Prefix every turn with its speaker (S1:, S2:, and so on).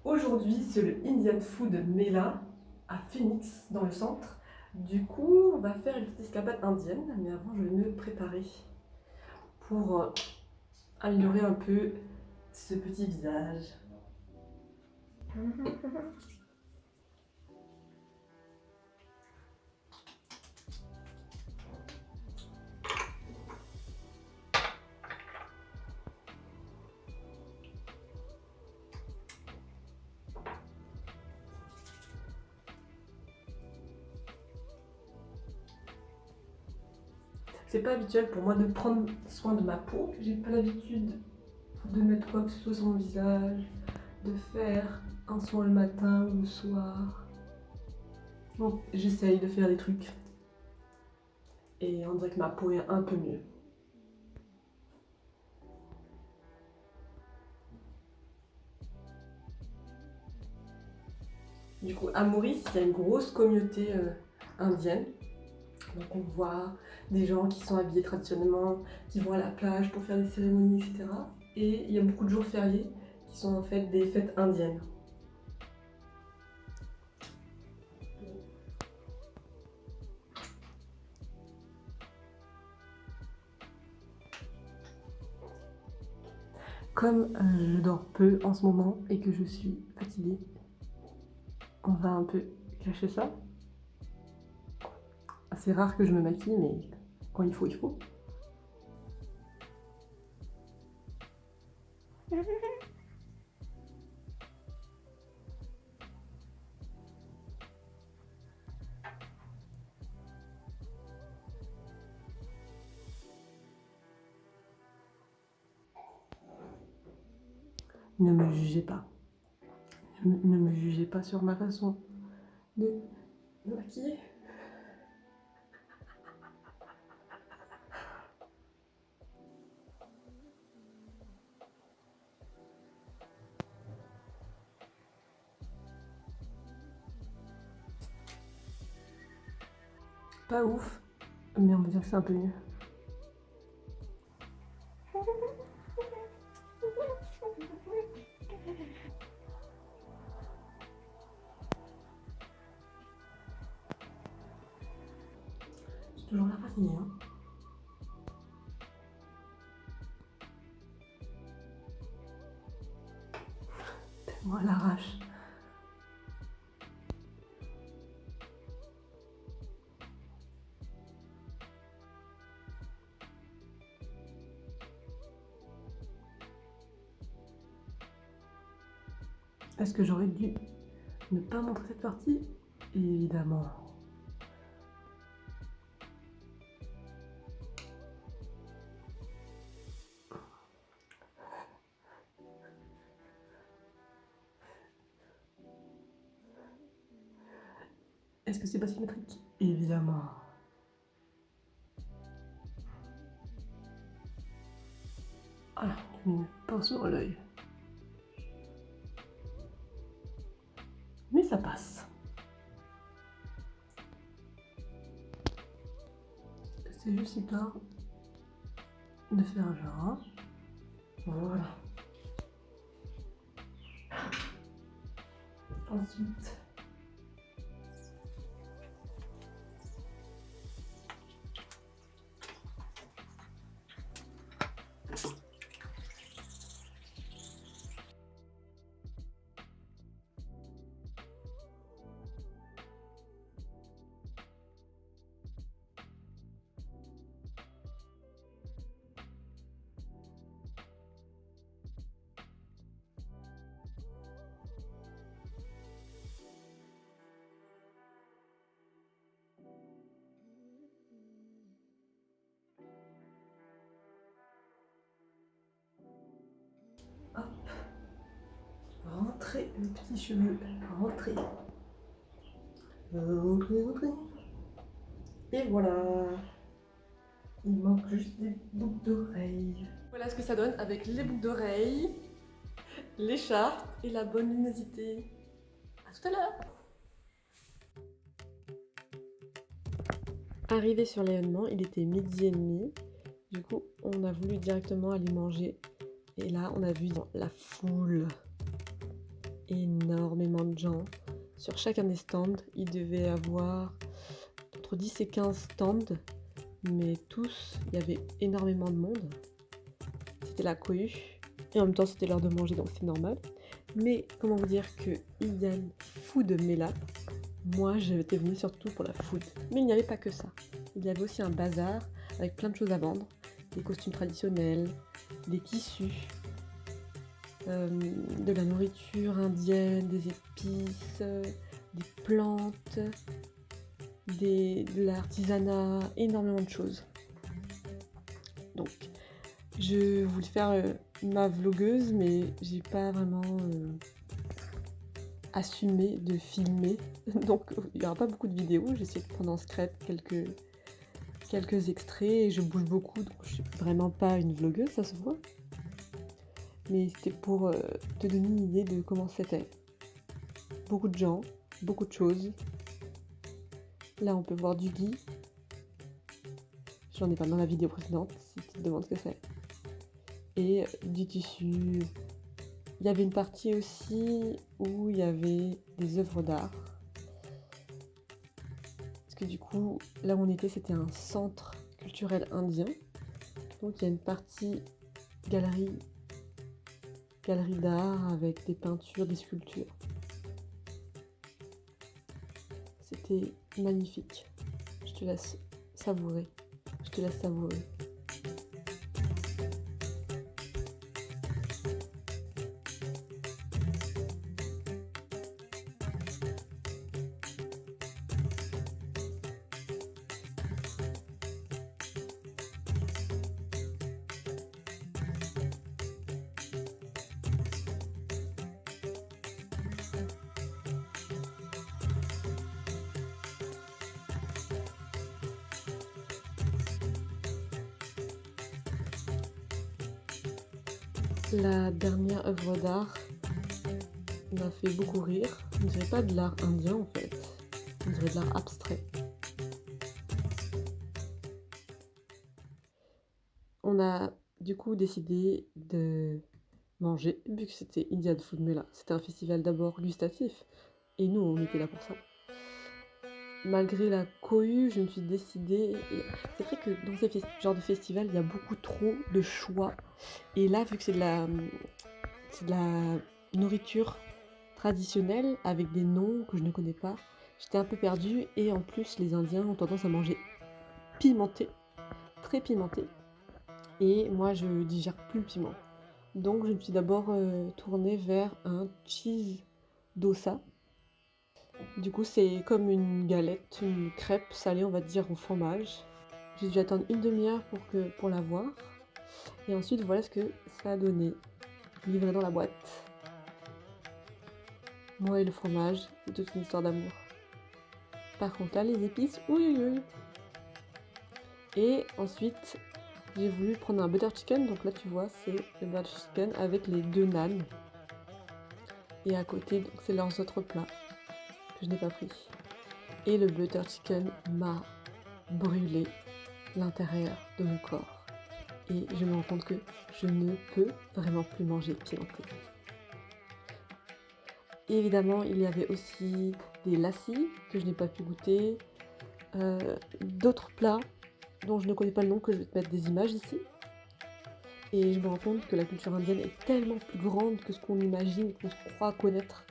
S1: Aujourd'hui, c'est le Indian Food Mela à Phoenix, dans le centre. Du coup, on va faire une petite escapade indienne, mais avant, je vais me préparer pour améliorer un peu ce petit visage. C'est pas habituel pour moi de prendre soin de ma peau. J'ai pas l'habitude de mettre quoi que ce soit sur mon visage, de faire un soin le matin ou le soir. Donc j'essaye de faire des trucs. Et on dirait que ma peau est un peu mieux. Du coup, à Maurice, il y a une grosse communauté indienne. Donc on voit des gens qui sont habillés traditionnellement, qui vont à la plage pour faire des cérémonies, etc. Et il y a beaucoup de jours fériés qui sont en fait des fêtes indiennes. Comme je dors peu en ce moment et que je suis fatiguée, on va un peu cacher ça. C'est rare que je me maquille, mais quand il faut, il faut. Ne me jugez pas. Ne me jugez pas sur ma façon de me maquiller. Pas ouf, mais on va dire que c'est un peu mieux. J'ai toujours l'air fatiguée, hein. Tellement à l'arrache. Est-ce que j'aurais dû ne pas montrer cette partie? Évidemment. Est-ce que c'est pas symétrique? Évidemment. Ah, une pinceau à l'œil. Mais ça passe. C'est juste histoire de faire un genre. Voilà. Ensuite, hop, rentrez les petits cheveux, rentrez. Rentrez, rentrez. Et voilà. Il manque juste des boucles d'oreilles. Voilà ce que ça donne avec les boucles d'oreilles, l'écharpe et la bonne luminosité. A tout à l'heure. Arrivé sur l'événement, il était 12h30. Du coup, on a voulu directement aller manger. Et là, on a vu la foule énorme. de gens. Sur chacun des stands, il devait avoir entre 10 et 15 stands, mais tous, il y avait énormément de monde. C'était la cohue, et en même temps c'était l'heure de manger, donc c'est normal. Mais comment vous dire que Indian Food Mela, moi j'étais venue surtout pour la food. Mais il n'y avait pas que ça. Il y avait aussi un bazar avec plein de choses à vendre. Des costumes traditionnels, des tissus, de la nourriture indienne, des épices, des plantes, de l'artisanat, énormément de choses. Donc, je voulais faire ma vlogueuse, mais j'ai pas vraiment assumé de filmer. Donc, il n'y aura pas beaucoup de vidéos. J'ai essayé de prendre en secret quelques extraits et je bouge beaucoup, donc je suis vraiment pas une vlogueuse, ça se voit. Mais c'était pour te donner une idée de comment c'était. Beaucoup de gens, beaucoup de choses. Là, on peut voir du ghee. J'en ai parlé dans la vidéo précédente, si tu te demandes ce que c'est. Et du tissu. Il y avait une partie aussi où il y avait des œuvres d'art. Parce que du coup, là où on était, c'était un centre culturel indien. Donc il y a une partie galerie d'art avec des peintures, des sculptures. C'était magnifique. Je te laisse savourer. La dernière œuvre d'art m'a fait beaucoup rire. On dirait pas de l'art indien en fait, on dirait de l'art abstrait. On a du coup décidé de manger, vu que c'était Indian Food Mela. C'était un festival d'abord gustatif, et nous on était là pour ça. Malgré la cohue, je me suis décidée, et c'est vrai que dans ces genres de festivals, il y a beaucoup trop de choix. Et là, vu que c'est de la nourriture traditionnelle avec des noms que je ne connais pas, j'étais un peu perdue. Et en plus, les Indiens ont tendance à manger pimenté, très pimenté. Et moi, je digère plus le piment. Donc, je me suis d'abord tournée vers un cheese dosa. Du coup, c'est comme une galette, une crêpe salée, on va dire, au fromage. J'ai dû attendre une demi-heure pour la voir. Et ensuite, voilà ce que ça a donné. Livré dans la boîte. Moi et le fromage, c'est toute une histoire d'amour. Par contre, là, les épices, oui. Et ensuite, j'ai voulu prendre un butter chicken. Donc là, tu vois, c'est le butter chicken avec les 2 naan. Et à côté, c'est leurs autres plats que je n'ai pas pris. Et le butter chicken m'a brûlé l'intérieur de mon corps. Et je me rends compte que je ne peux vraiment plus manger pimenté. Et évidemment, il y avait aussi des lassis que je n'ai pas pu goûter. D'autres plats dont je ne connais pas le nom, que je vais te mettre des images ici. Et je me rends compte que la culture indienne est tellement plus grande que ce qu'on imagine, qu'on se croit connaître.